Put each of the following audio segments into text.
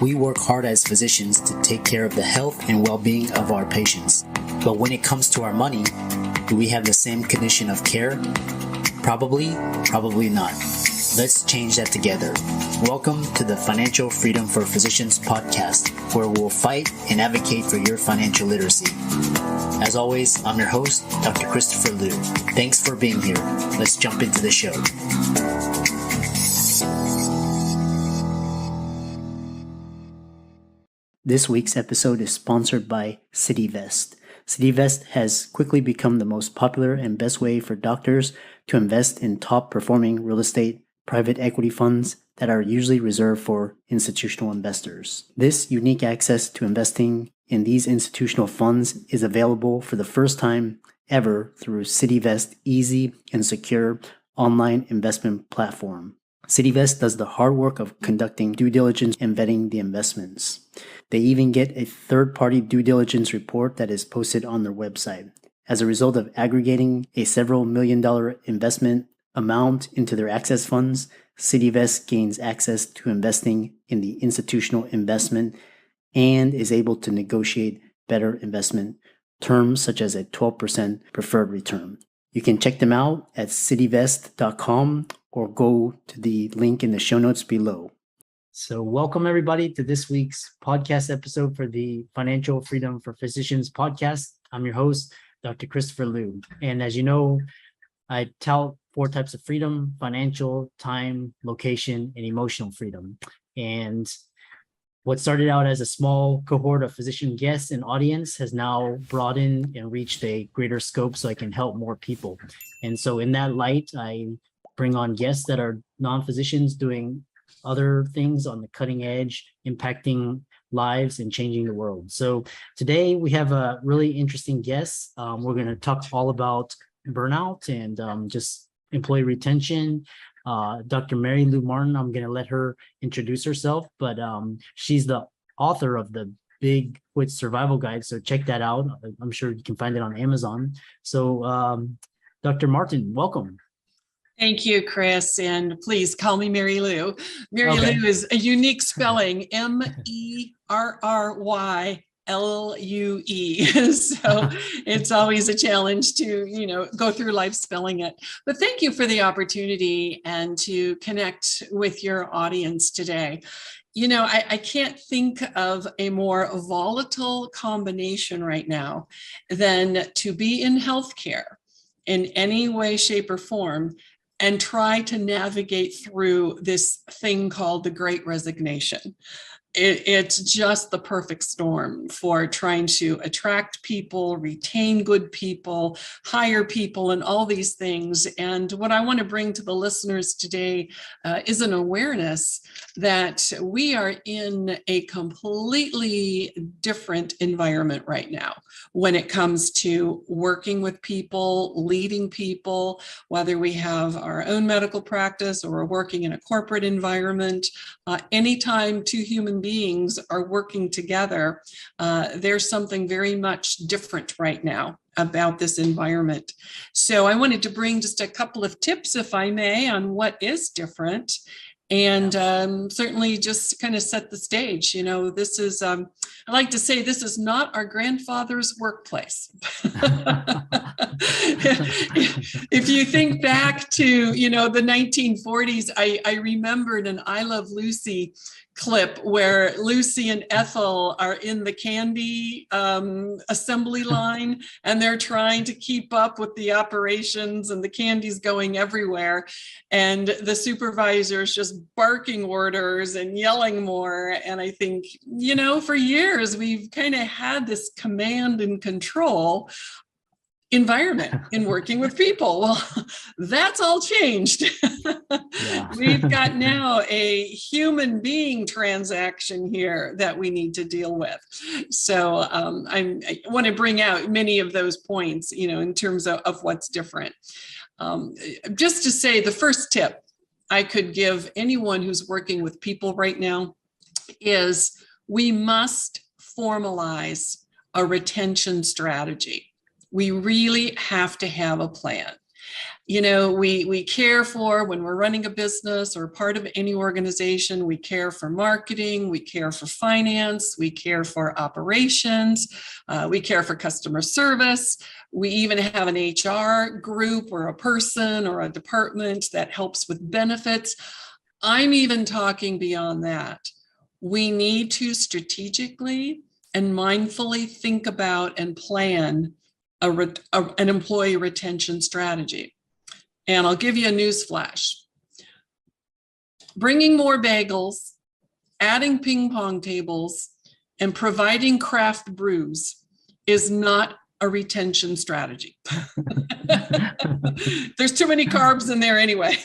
We work hard as physicians to take care of the health and well-being of our patients. But when it comes to our money, do we have the same condition of care? Probably not. Let's change that together. Welcome to the Financial Freedom for Physicians podcast, where we'll fight and advocate for your financial literacy. As always, I'm your host, Dr. Christopher Liu. Thanks for being here. Let's jump into the show. This week's episode is sponsored by CityVest. CityVest has quickly become the most popular and best way for doctors to invest in top-performing real estate private equity funds that are usually reserved for institutional investors. This unique access to investing in these institutional funds is available for the first time ever through CityVest's easy and secure online investment platform. CityVest does the hard work of conducting due diligence and vetting the investments. They even get a third-party due diligence report that is posted on their website. As a result of aggregating a several million-dollar investment amount into their access funds, CityVest gains access to investing in the institutional investment and is able to negotiate better investment terms such as a 12% preferred return. You can check them out at cityvest.com or go to the link in the show notes below. So welcome everybody to this week's podcast episode for the Financial Freedom for Physicians podcast. I'm your host, Dr. Christopher Liu. And as you know, I tout 4 types of freedom: financial, time, location, and emotional freedom. And what started out as a small cohort of physician guests and audience has now broadened and reached a greater scope so I can help more people. And so in that light, I bring on guests that are non-physicians doing other things on the cutting edge, impacting lives and changing the world. So today we have a really interesting guest. We're going to talk all about burnout and just employee retention. Dr. Merrylue Martin, I'm going to let her introduce herself, but she's the author of the Big Quit Survival Guide. So check that out. I'm sure you can find it on Amazon. So Dr. Martin, welcome. Thank you, Chris, and please call me Merrylue. Merrylue is a unique spelling, Merrylue. So it's always a challenge to, go through life spelling it. But thank you for the opportunity and to connect with your audience today. I can't think of a more volatile combination right now than to be in healthcare in any way, shape, or form and try to navigate through this thing called the Great Resignation. It's just the perfect storm for trying to attract people, retain good people, hire people, and all these things. And what I want to bring to the listeners today is an awareness that we are in a completely different environment right now when it comes to working with people, leading people, whether we have our own medical practice or we're working in a corporate environment. Anytime two human beings are working together, there's something very much different right now about this environment. So I wanted to bring just a couple of tips, if I may, on what is different. And certainly just kind of set the stage. This is, I like to say, this is not our grandfather's workplace. If you think back to, the 1940s, I remembered an I Love Lucy clip where Lucy and Ethel are in the candy assembly line, and they're trying to keep up with the operations, and the candy's going everywhere, and the supervisor's just barking orders and yelling more. And I think, for years we've kind of had this command and control environment in working with people. Well, that's all changed. Yeah. We've got now a human being transaction here that we need to deal with. So I want to bring out many of those points, in terms of what's different. Just to say, the first tip I could give anyone who's working with people right now is we must formalize a retention strategy. We really have to have a plan. We care for, when we're running a business or part of any organization, we care for marketing, we care for finance, we care for operations, we care for customer service. We even have an HR group or a person or a department that helps with benefits. I'm even talking beyond that. We need to strategically and mindfully think about and plan an employee retention strategy. And I'll give you a news flash. Bringing more bagels, adding ping pong tables, and providing craft brews is not a retention strategy. There's too many carbs in there anyway.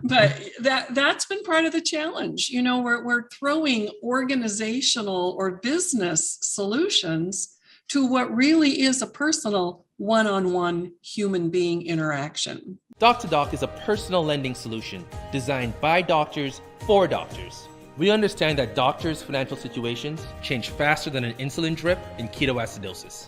But that's been part of the challenge. We're throwing organizational or business solutions to what really is a personal one-on-one human being interaction. Doc to Doc is a personal lending solution designed by doctors for doctors. We understand that doctors' financial situations change faster than an insulin drip in ketoacidosis.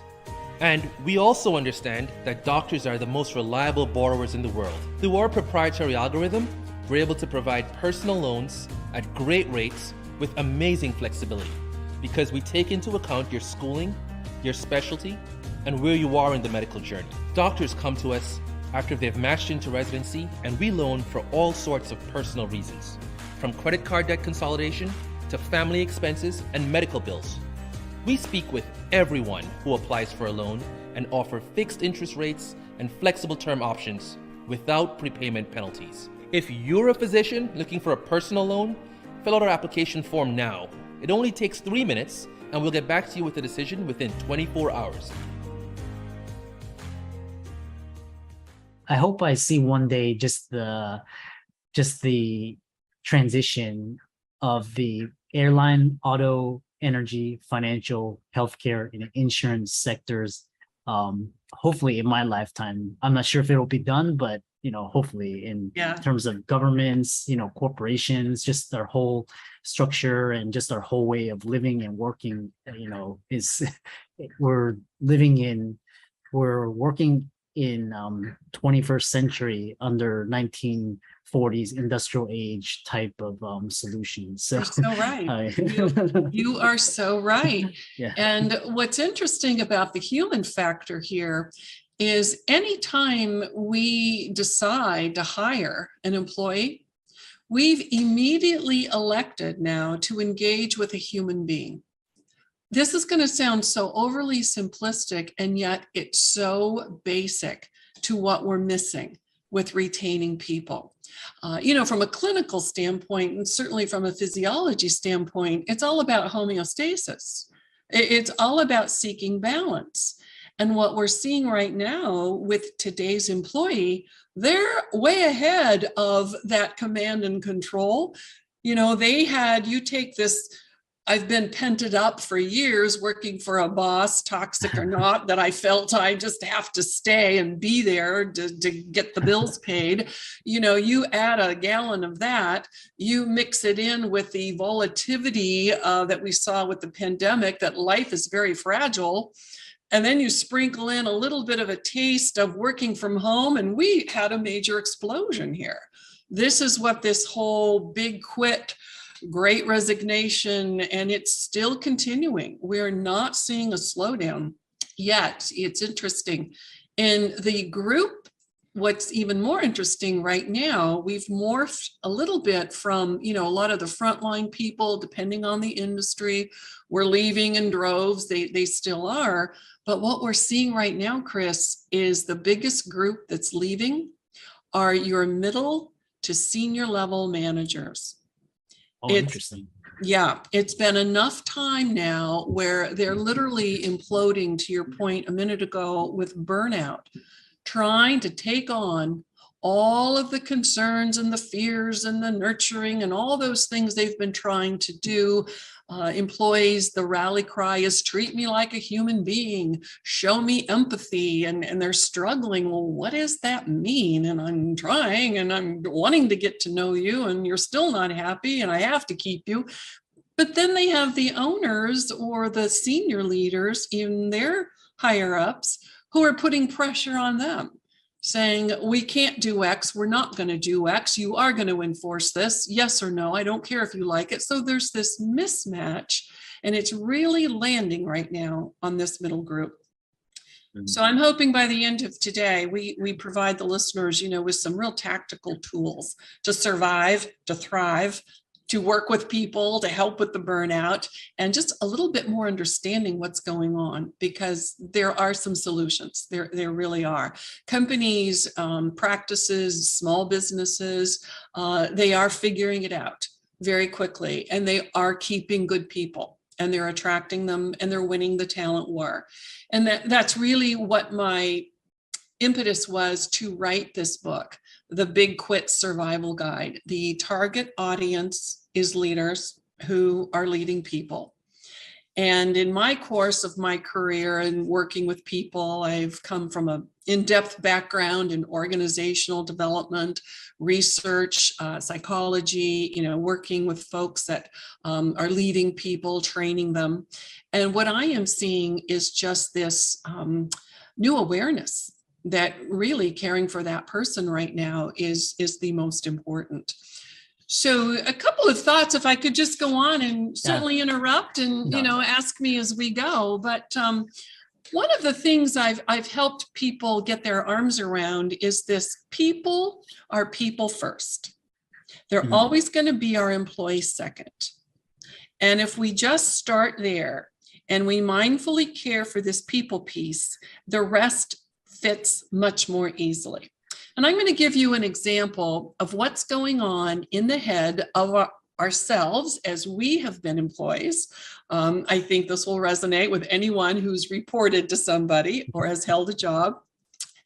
And we also understand that doctors are the most reliable borrowers in the world. Through our proprietary algorithm, we're able to provide personal loans at great rates with amazing flexibility because we take into account your schooling, your specialty, and where you are in the medical journey. Doctors come to us after they've matched into residency, and we loan for all sorts of personal reasons, from credit card debt consolidation to family expenses and medical bills. We speak with everyone who applies for a loan and offer fixed interest rates and flexible term options without prepayment penalties. If you're a physician looking for a personal loan, fill out our application form now. It only takes 3 minutes, and we'll get back to you with a decision within 24 hours. I hope I see one day just the transition of the airline, auto, energy, financial, healthcare, and insurance sectors. Hopefully in my lifetime. I'm not sure if it'll be done, but hopefully in terms of governments, corporations, just their whole structure and just our whole way of living and working, is we're working in 21st century under 1940s industrial age type of solutions. So, you're so right. You are so right. Yeah. And what's interesting about the human factor here is anytime we decide to hire an employee, we've immediately elected now to engage with a human being. This is going to sound so overly simplistic, and yet it's so basic to what we're missing with retaining people. From a clinical standpoint, and certainly from a physiology standpoint, it's all about homeostasis. It's all about seeking balance. And what we're seeing right now with today's employee, they're way ahead of that command and control. You take this, I've been pented up for years working for a boss, toxic or not, that I felt I just have to stay and be there to get the bills paid. You add a gallon of that, you mix it in with the volatility that we saw with the pandemic, that life is very fragile. And then you sprinkle in a little bit of a taste of working from home, and we had a major explosion here. This is what this whole big quit, Great Resignation, and it's still continuing. We're not seeing a slowdown yet. It's interesting. In the group, what's even more interesting right now, we've morphed a little bit from, a lot of the frontline people, depending on the industry, were leaving in droves. They still are. But what we're seeing right now, Chris, is the biggest group that's leaving are your middle to senior level managers. Interesting. Yeah, it's been enough time now where they're literally imploding, to your point a minute ago, with burnout, trying to take on all of the concerns and the fears and the nurturing and all those things they've been trying to do. Employees, the rally cry is treat me like a human being, show me empathy, and they're struggling. Well, what does that mean? And I'm trying and I'm wanting to get to know you, and you're still not happy, and I have to keep you. But then they have the owners or the senior leaders, even their higher ups, who are putting pressure on them. saying, we can't do X, we're not going to do X, you are going to enforce this, yes or no, I don't care if you like it. So there's this mismatch, and it's really landing right now on this middle group. So I'm hoping by the end of today, we provide the listeners, with some real tactical tools to survive, to thrive, to work with people, to help with the burnout, and just a little bit more understanding what's going on, because there are some solutions. There really are. Companies, practices, small businesses, they are figuring it out very quickly, and they are keeping good people, and they're attracting them, and they're winning the talent war. And that's really what my impetus was to write this book, The Big Quit Survival Guide. The target audience is leaders who are leading people. And in my course of my career and working with people, I've come from an in-depth background in organizational development, research, psychology, working with folks that are leading people, training them. And what I am seeing is just this new awareness that really caring for that person right now is the most important. So a couple of thoughts, if I could just go on, and certainly interrupt and, ask me as we go. But one of the things I've helped people get their arms around is this: people are people first. They're always going to be our employees second. And if we just start there and we mindfully care for this people piece, the rest fits much more easily. And I'm going to give you an example of what's going on in the head of ourselves as we have been employees. I think this will resonate with anyone who's reported to somebody or has held a job,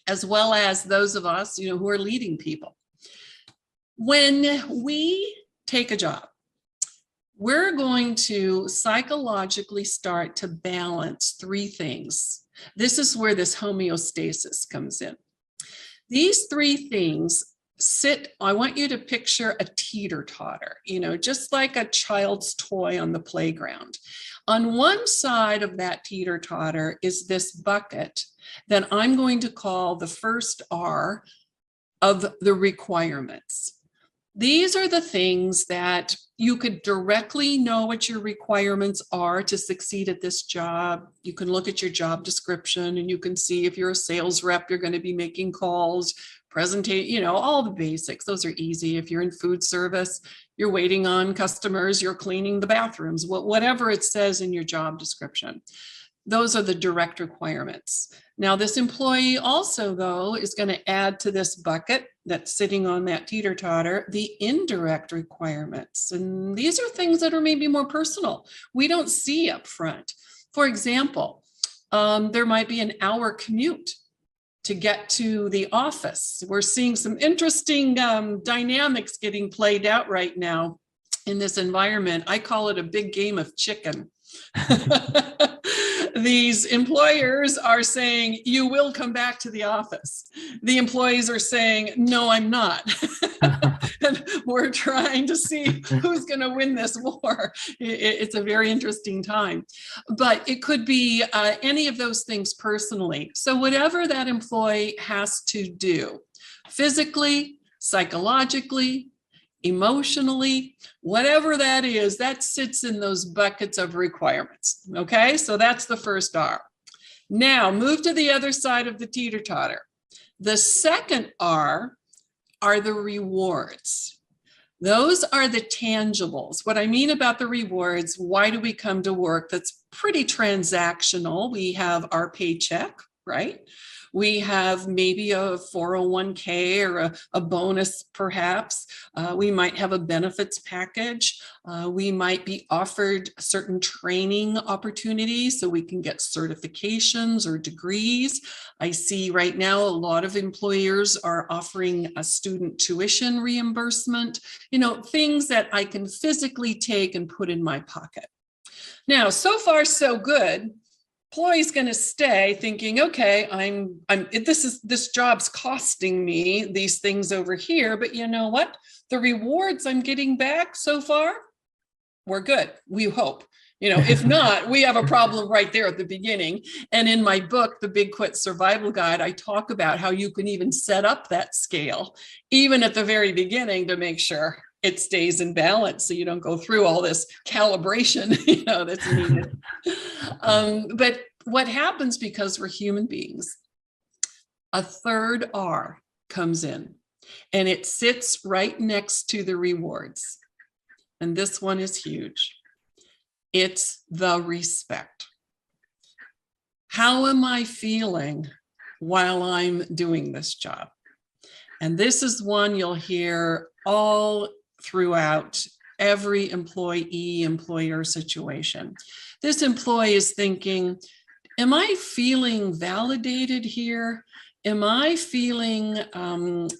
as well as those of us, who are leading people. When we take a job, we're going to psychologically start to balance three things. This is where this homeostasis comes in. These three things I want you to picture a teeter-totter, just like a child's toy on the playground. On one side of that teeter-totter is this bucket that I'm going to call the first R of the requirements. These are the things that you could directly know what your requirements are to succeed at this job. You can look at your job description and you can see if you're a sales rep, you're going to be making calls, presentation, all the basics. Those are easy. If you're in food service, you're waiting on customers, you're cleaning the bathrooms, whatever it says in your job description. Those are the direct requirements. Now, this employee also, though, is going to add to this bucket that's sitting on that teeter-totter the indirect requirements. And these are things that are maybe more personal. We don't see up front. For example, there might be an hour commute to get to the office. We're seeing some interesting dynamics getting played out right now in this environment. I call it a big game of chicken. These employers are saying, you will come back to the office. The employees are saying, no, I'm not. And we're trying to see who's going to win this war. It's a very interesting time. But it could be any of those things personally. So whatever that employee has to do, physically, psychologically, emotionally, whatever that is, that sits in those buckets of requirements. Okay, so that's the first R. Now move to the other side of the teeter-totter. The second R are the rewards. Those are the tangibles. What I mean about the rewards, why do we come to work? That's pretty transactional. We have our paycheck, right? We have maybe a 401k or a bonus, perhaps. We might have a benefits package. We might be offered certain training opportunities so we can get certifications or degrees. I see right now a lot of employers are offering a student tuition reimbursement, things that I can physically take and put in my pocket. Now, so far, so good. Employee's going to stay thinking, okay, this job's costing me these things over here, but you know what? The rewards I'm getting back so far, we're good. We hope. If not, we have a problem right there at the beginning. And in my book, The Big Quit Survival Guide, I talk about how you can even set up that scale, even at the very beginning, to make sure it stays in balance, so you don't go through all this calibration, that's needed. But what happens, because we're human beings, a third R comes in, and it sits right next to the rewards. And this one is huge. It's the respect. How am I feeling while I'm doing this job? And this is one you'll hear all throughout every employee-employer situation. This employee is thinking, am I feeling validated here? Am I feeling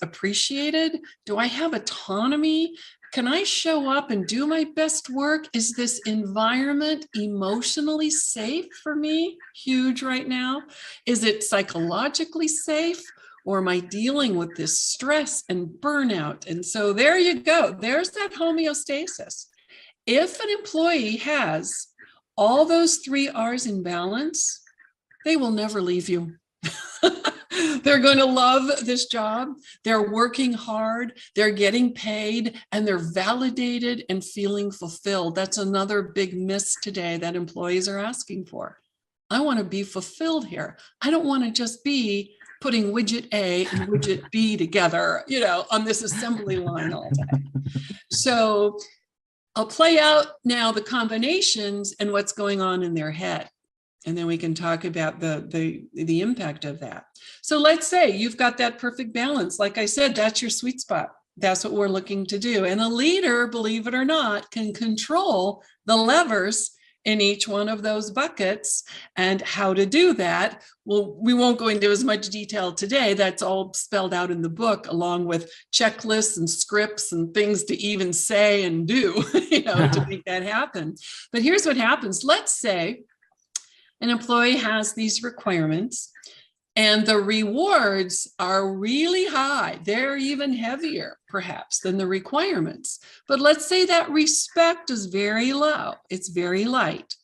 appreciated? Do I have autonomy? Can I show up and do my best work? Is this environment emotionally safe for me? Huge right now. Is it psychologically safe? Or am I dealing with this stress and burnout? And so there you go. There's that homeostasis. If an employee has all those 3 R's in balance, they will never leave you. They're going to love this job. They're working hard. They're getting paid, and they're validated and feeling fulfilled. That's another big miss today that employees are asking for. I want to be fulfilled here. I don't want to just be putting widget A and widget B together, on this assembly line all day. So I'll play out now the combinations and what's going on in their head. And then we can talk about the impact of that. So let's say you've got that perfect balance. Like I said, that's your sweet spot. That's what we're looking to do. And a leader, believe it or not, can control the levers in each one of those buckets. And how to do that, well, we won't go into as much detail today. That's all spelled out in the book, along with checklists and scripts and things to even say and do, to make that happen. But here's what happens. Let's say an employee has these requirements and the rewards are really high. They're even heavier, perhaps, than the requirements. But let's say that respect is very low. It's very light.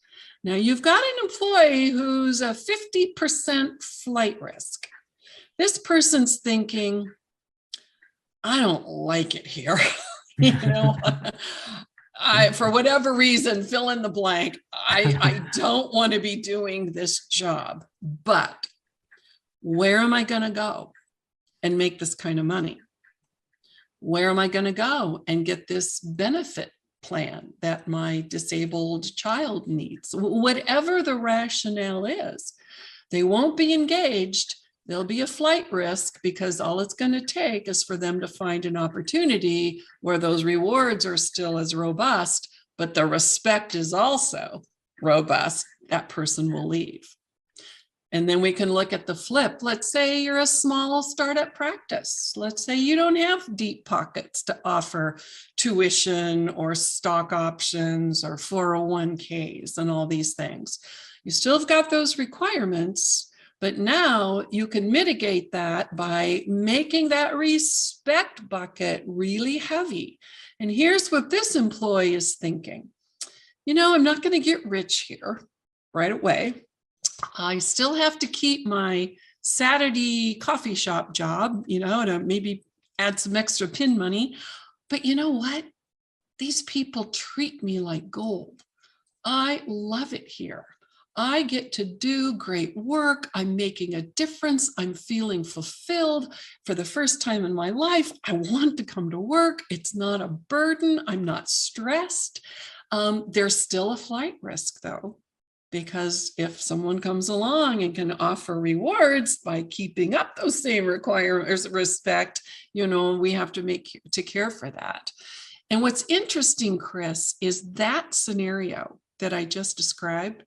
Now you've got an employee who's a 50% flight risk. This person's thinking, I don't like it here. For whatever reason, fill in the blank, I don't want to be doing this job, but where am I going to go and make this kind of money? Where am I going to go and get this benefit plan that my disabled child needs? Whatever the rationale is, they won't be engaged. There'll be a flight risk, because all it's going to take is for them to find an opportunity where those rewards are still as robust, but the respect is also robust. That person will leave. And then we can look at the flip. Let's say you're a small startup practice. Let's say you don't have deep pockets to offer tuition or stock options or 401ks and all these things. You still have got those requirements, but now you can mitigate that by making that respect bucket really heavy. And here's what this employee is thinking. I'm not going to get rich here right away. I still have to keep my Saturday coffee shop job, to maybe add some extra pin money. But you know what? These people treat me like gold. I love it here. I get to do great work. I'm making a difference. I'm feeling fulfilled for the first time in my life. I want to come to work. It's not a burden. I'm not stressed. There's still a flight risk, though, because if someone comes along and can offer rewards by keeping up those same requirements, respect, we have to care for that. And what's interesting, Chris, is that scenario that I just described.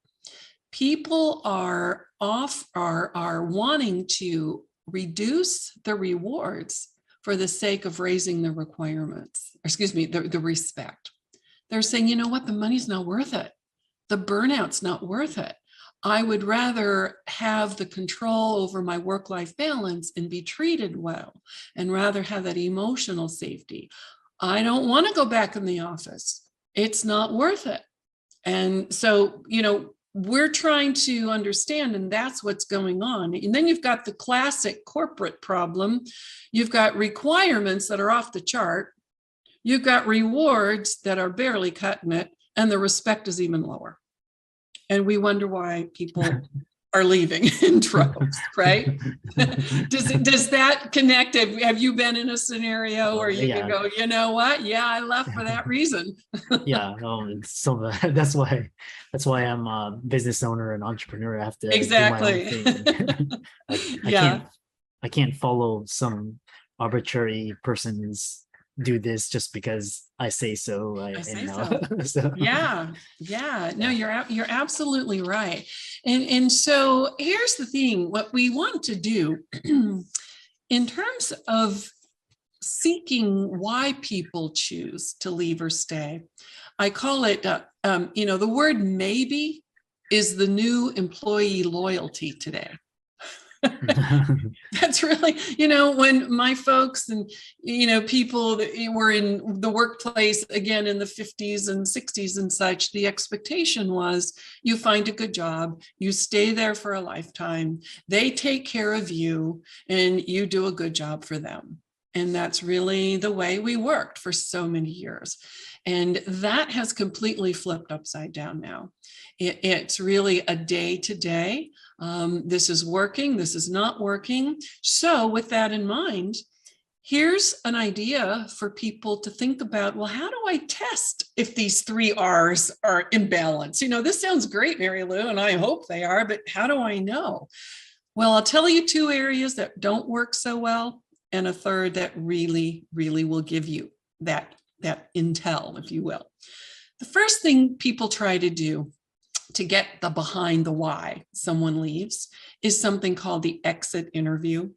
People are wanting to reduce the rewards for the sake of raising the requirements, the respect. They're saying, you know what, the money's not worth it. The burnout's not worth it. I would rather have the control over my work-life balance and be treated well, and rather have that emotional safety. I don't want to go back in the office. It's not worth it. And so, we're trying to understand, and that's what's going on. And then you've got the classic corporate problem. You've got requirements that are off the chart. You've got rewards that are barely cutting it, and the respect is even lower. And we wonder why people are leaving in droves, right? Does that connect? Have you been in a scenario where you can go, you know what? Yeah, I left for that reason. So that's why I'm a business owner and entrepreneur. I have to exactly. do my own thing. I can't follow some arbitrary person's do this just because I say so. No, you're absolutely right. And so here's the thing, what we want to do in terms of seeking why people choose to leave or stay, I call it, the word maybe is the new employee loyalty today. That's really, when my folks and, people that were in the workplace again in the 50s and 60s and such, the expectation was you find a good job, you stay there for a lifetime, they take care of you, and you do a good job for them. And that's really the way we worked for so many years. And that has completely flipped upside down now. It's really a day to day. This is working, this is not working. So with that in mind, here's an idea for people to think about, well, how do I test if these 3 R's are imbalanced? This sounds great, Merrylue, and I hope they are, but how do I know? Well, I'll tell you 2 areas that don't work so well, and a third that really, really will give you that intel, if you will. The first thing people try to do to get the behind the why someone leaves is something called the exit interview.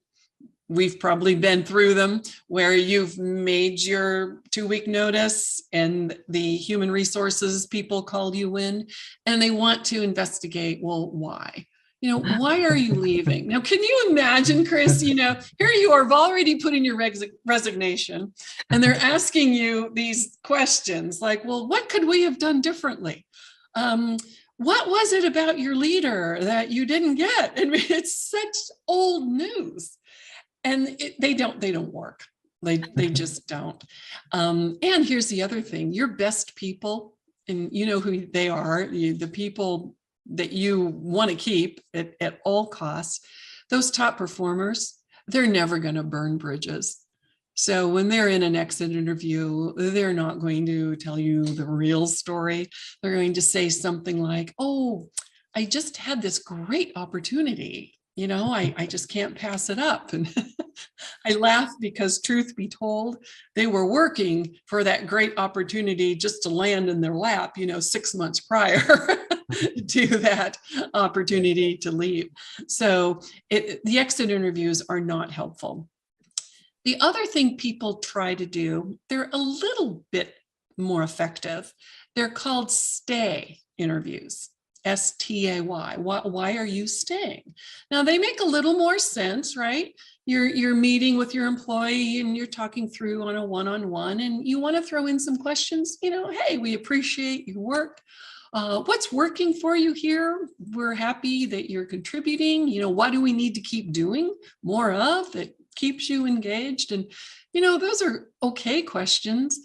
We've probably been through them where you've made your 2-week notice and the human resources people called you in and they want to investigate, well, why? Why are you leaving? Now, can you imagine, Chris, here you are, already put in your resignation and they're asking you these questions like, well, what could we have done differently? What was it about your leader that you didn't get? I mean, it's such old news, and they don't work. They just don't. And here's the other thing: your best people, and you know who they are, the people that you want to keep at all costs. Those top performers, they're never going to burn bridges. So when they're in an exit interview, they're not going to tell you the real story. They're going to say something like, oh, I just had this great opportunity. I just can't pass it up. And I laugh because, truth be told, they were working for that great opportunity just to land in their lap, 6 months prior to that opportunity to leave. So the exit interviews are not helpful. The other thing people try to do, they're a little bit more effective. They're called stay interviews, STAY. Why are you staying? Now, they make a little more sense, right? You're meeting with your employee and you're talking through on a one-on-one and you want to throw in some questions, hey, we appreciate your work. What's working for you here? We're happy that you're contributing. What do we need to keep doing more of that keeps you engaged? And, those are okay questions.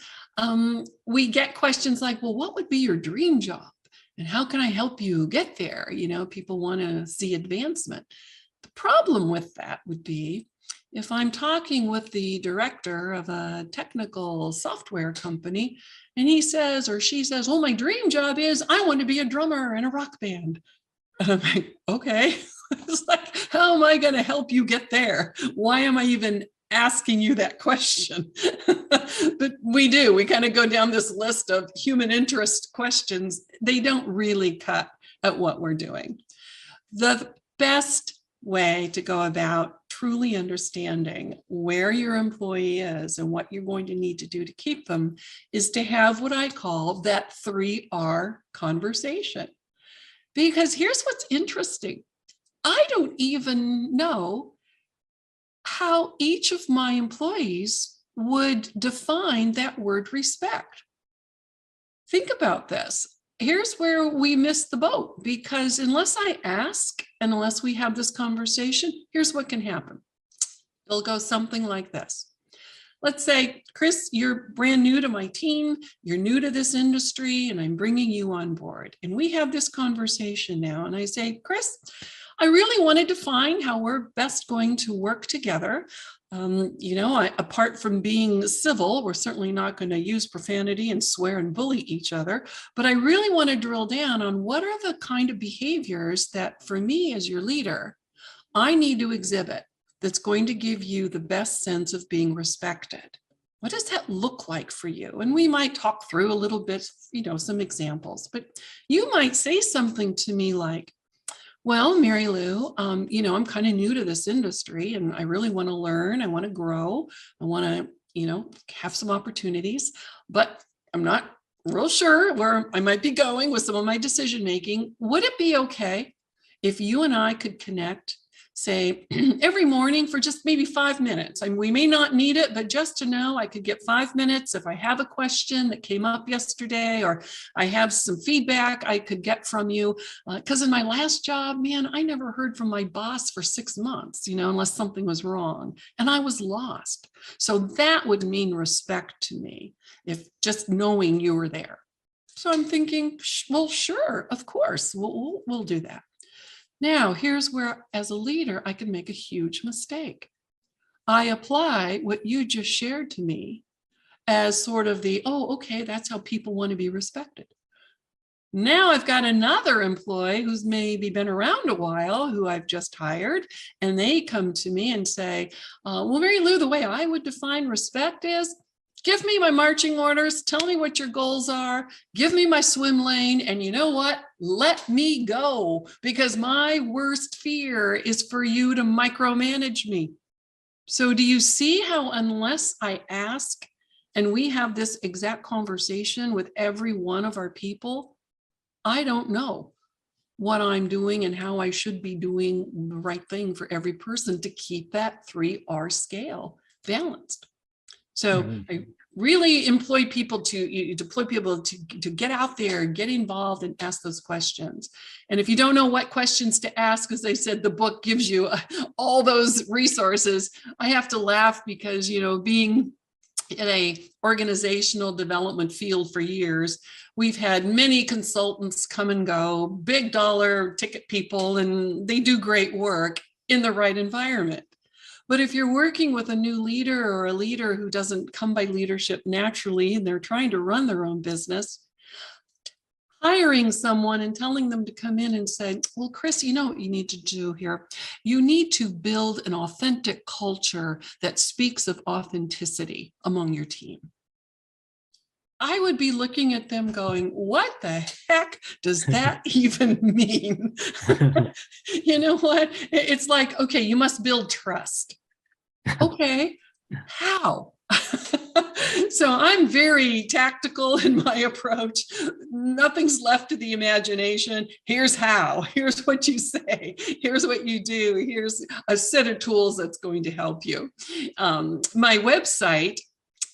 We get questions like, well, what would be your dream job? And how can I help you get there? People want to see advancement. The problem with that would be if I'm talking with the director of a technical software company and he says or she says, oh, my dream job is I want to be a drummer in a rock band. And I'm like, okay. It's like, how am I going to help you get there? Why am I even asking you that question? But we kind of go down this list of human interest questions. They don't really cut at what we're doing. The best way to go about truly understanding where your employee is and what you're going to need to do to keep them is to have what I call that 3R conversation. Because here's what's interesting. I don't even know how each of my employees would define that word respect. Think about this. here's where we miss the boat, because unless I ask and unless we have this conversation, here's what can happen. It'll go something like this. Let's say, Chris, you're brand new to my team, you're new to this industry, and I'm bringing you on board. And we have this conversation now, and I say, Chris, I really want to define how we're best going to work together. Apart from being civil, we're certainly not going to use profanity and swear and bully each other, but I really want to drill down on what are the kind of behaviors that, for me as your leader, I need to exhibit that's going to give you the best sense of being respected. What does that look like for you? And we might talk through a little bit, some examples, but you might say something to me like, well, Merrylue, I'm kind of new to this industry and I really want to learn. I want to grow. I want to, have some opportunities, but I'm not real sure where I might be going with some of my decision making. Would it be okay if you and I could connect, say, every morning for just maybe 5 minutes? I mean, we may not need it, but just to know I could get 5 minutes if I have a question that came up yesterday, or I have some feedback I could get from you. Because in my last job, man, I never heard from my boss for 6 months, unless something was wrong, and I was lost. So that would mean respect to me, if just knowing you were there. So I'm thinking, well, sure, of course, we'll do that. Now, here's where, as a leader, I can make a huge mistake. I apply what you just shared to me as sort of okay, that's how people want to be respected. Now I've got another employee who's maybe been around a while, who I've just hired, and they come to me and say, well, Merrylue, the way I would define respect is, give me my marching orders, tell me what your goals are, give me my swim lane, and you know what? Let me go, because my worst fear is for you to micromanage me. So do you see how, unless I ask and we have this exact conversation with every one of our people, I don't know what I'm doing and how I should be doing the right thing for every person to keep that 3R scale balanced. So I really employ people to get out there, get involved, and ask those questions. And if you don't know what questions to ask, as I said, the book gives you all those resources. I have to laugh because, being in a organizational development field for years, we've had many consultants come and go, big dollar ticket people, and they do great work in the right environment. But if you're working with a new leader or a leader who doesn't come by leadership naturally, and they're trying to run their own business, hiring someone and telling them to come in and say, well, Chris, you know what you need to do here? You need to build an authentic culture that speaks of authenticity among your team. I would be looking at them going, what the heck does that even mean? You know what? It's like, okay, you must build trust. Okay, how? So I'm very tactical in my approach. Nothing's left to the imagination. Here's how. Here's what you say. Here's what you do. Here's a set of tools that's going to help you. My website,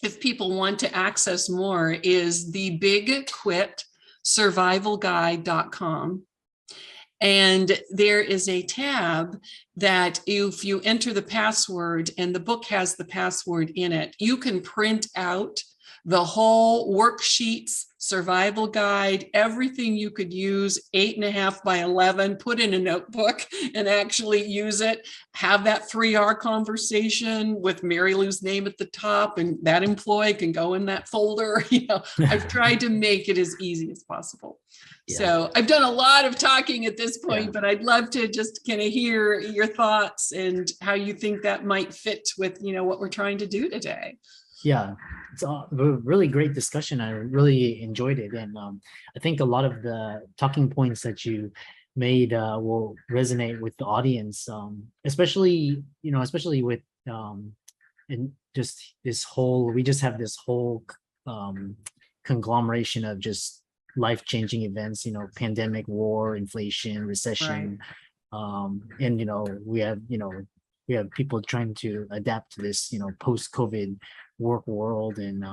if people want to access more, is thebigquitsurvivalguide.com. And there is a tab that if you enter the password, and the book has the password in it, you can print out the whole worksheets, survival guide, everything you could use, 8.5 by 11, put in a notebook and actually use it. Have that 3R conversation with Merrylue's name at the top, and that employee can go in that folder. I've tried to make it as easy as possible. Yeah. So I've done a lot of talking at this point, but I'd love to just kind of hear your thoughts and how you think that might fit with, what we're trying to do today. Yeah, it's a really great discussion. I really enjoyed it. And I think a lot of the talking points that you made will resonate with the audience, especially with and just this whole, we just have this whole conglomeration of just life-changing events, pandemic, war, inflation, recession. Right. And, we have people trying to adapt to this, post-COVID work world. And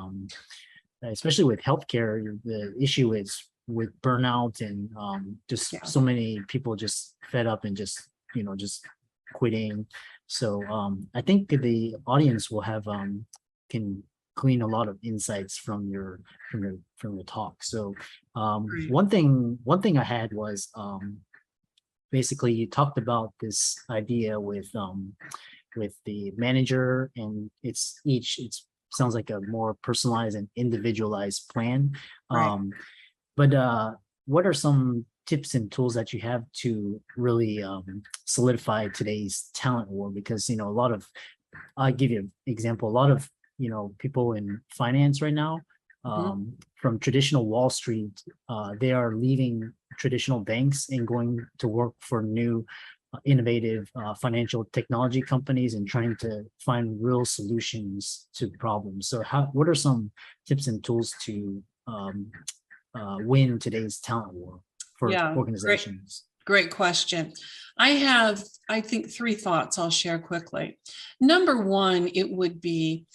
especially with healthcare, the issue is with burnout and just Yeah. so many people just fed up and just just quitting. So I think the audience will have can glean a lot of insights from your talk. So Great. one thing I had was basically you talked about this idea with the manager, and it's sounds like a more personalized and individualized plan. Right. But what are some tips and tools that you have to really solidify today's talent war? Because a lot of, I'll give you an example, a lot of people in finance right now, from traditional Wall Street, they are leaving traditional banks and going to work for new innovative financial technology companies and trying to find real solutions to problems. So what are some tips and tools to win today's talent war for organizations? Great question. I have, I think, 3 thoughts I'll share quickly. Number one, it would be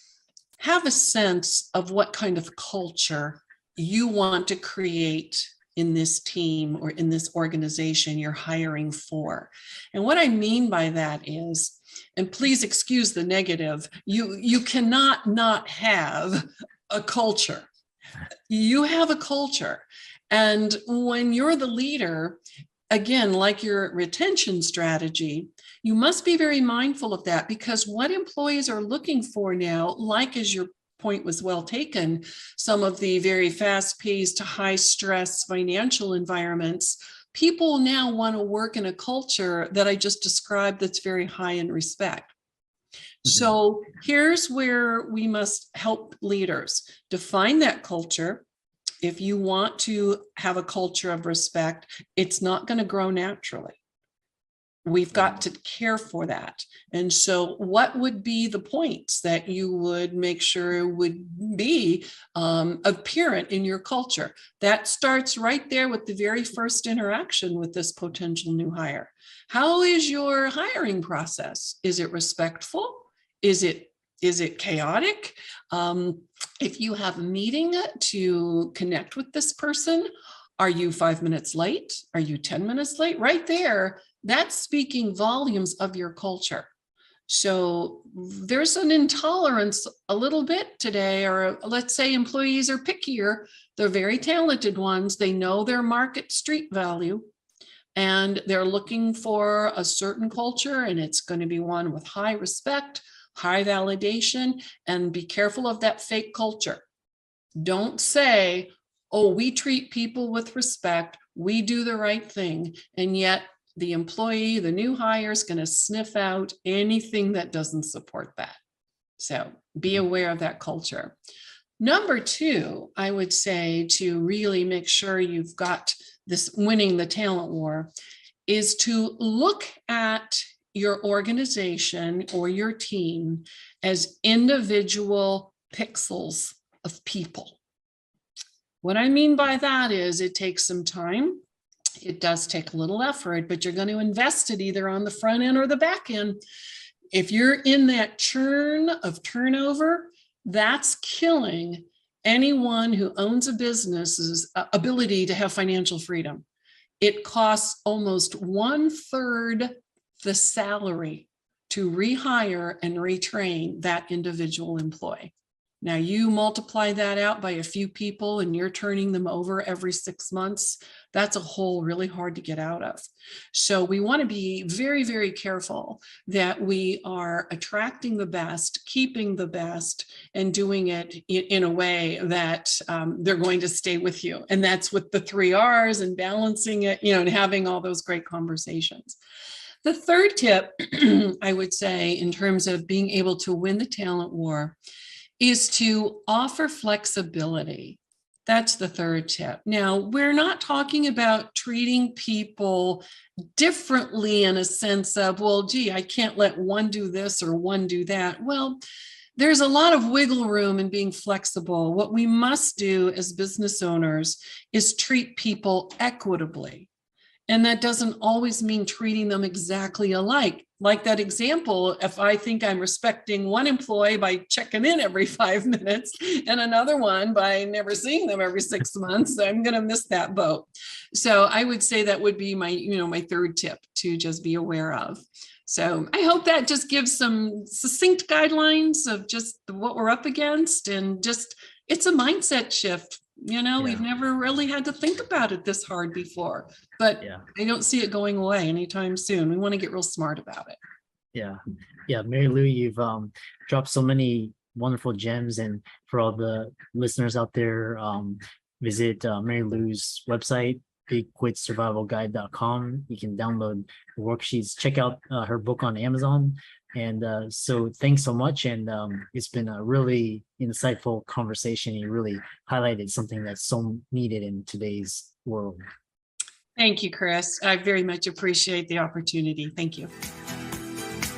have a sense of what kind of culture you want to create in this team or in this organization you're hiring for. And what I mean by that is, and please excuse the negative, you cannot not have a culture. You have a culture. And when you're the leader, again, like your retention strategy, you must be very mindful of that, because what employees are looking for now, like as your point was well taken, some of the very fast-paced, high-stress financial environments, people now want to work in a culture that I just described that's very high in respect. So here's where we must help leaders define that culture. If you want to have a culture of respect, it's not going to grow naturally. We've got to care for that. And so what would be the points that you would make sure would be apparent in your culture? That starts right there with the very first interaction with this potential new hire. How is your hiring process? Is it respectful? Is it chaotic? If you have a meeting to connect with this person, are you 5 minutes late? Are you 10 minutes late? Right there, that's speaking volumes of your culture. So there's an intolerance a little bit today, or let's say employees are pickier. They're very talented ones. They know their market street value, and they're looking for a certain culture, and it's going to be one with high respect, high validation, and be careful of that fake culture. Don't say, oh, we treat people with respect, we do the right thing, and yet the employee, the new hire, is going to sniff out anything that doesn't support that. So be aware of that culture. Number 2, I would say, to really make sure you've got this winning the talent war, is to look at your organization or your team as individual pixels of people. What I mean by that is it takes some time. It does take a little effort, but you're going to invest it either on the front end or the back end. If you're in that churn of turnover, that's killing anyone who owns a business's ability to have financial freedom. It costs almost 1/3 the salary to rehire and retrain that individual employee. Now you multiply that out by a few people and you're turning them over every 6 months. That's a hole really hard to get out of. So we want to be very, very careful that we are attracting the best, keeping the best, and doing it in a way that they're going to stay with you. And that's with the 3 R's and balancing it, and having all those great conversations. The third tip, I would say, in terms of being able to win the talent war, is to offer flexibility. That's the third tip. Now, we're not talking about treating people differently in a sense of, well, gee, I can't let one do this or one do that. Well, there's a lot of wiggle room in being flexible. What we must do as business owners is treat people equitably. And that doesn't always mean treating them exactly alike. like that example, if I think I'm respecting one employee by checking in every 5 minutes and another one by never seeing them every 6 months, I'm going to miss that boat. So I would say that would be my, my third tip to just be aware of. So I hope that just gives some succinct guidelines of just what we're up against, and just, it's a mindset shift. We've never really had to think about it this hard before, but I don't see it going away anytime soon. We want to get real smart about it. Yeah. Merrylue, you've dropped so many wonderful gems, and for all the listeners out there, visit Merrylue's website, bigquitsurvivalguide.com. You can download the worksheets, check out her book on Amazon. And so thanks so much. And it's been a really insightful conversation. You really highlighted something that's so needed in today's world. Thank you, Chris. I very much appreciate the opportunity. Thank you.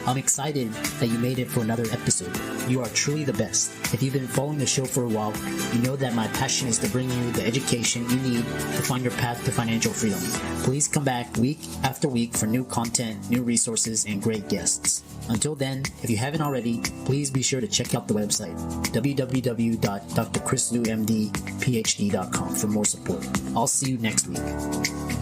I'm excited that you made it for another episode. You are truly the best. If you've been following the show for a while, you know that my passion is to bring you the education you need to find your path to financial freedom. Please come back week after week for new content, new resources, and great guests. Until then, if you haven't already, please be sure to check out the website, www.drchrisluemdphd.com, for more support. I'll see you next week.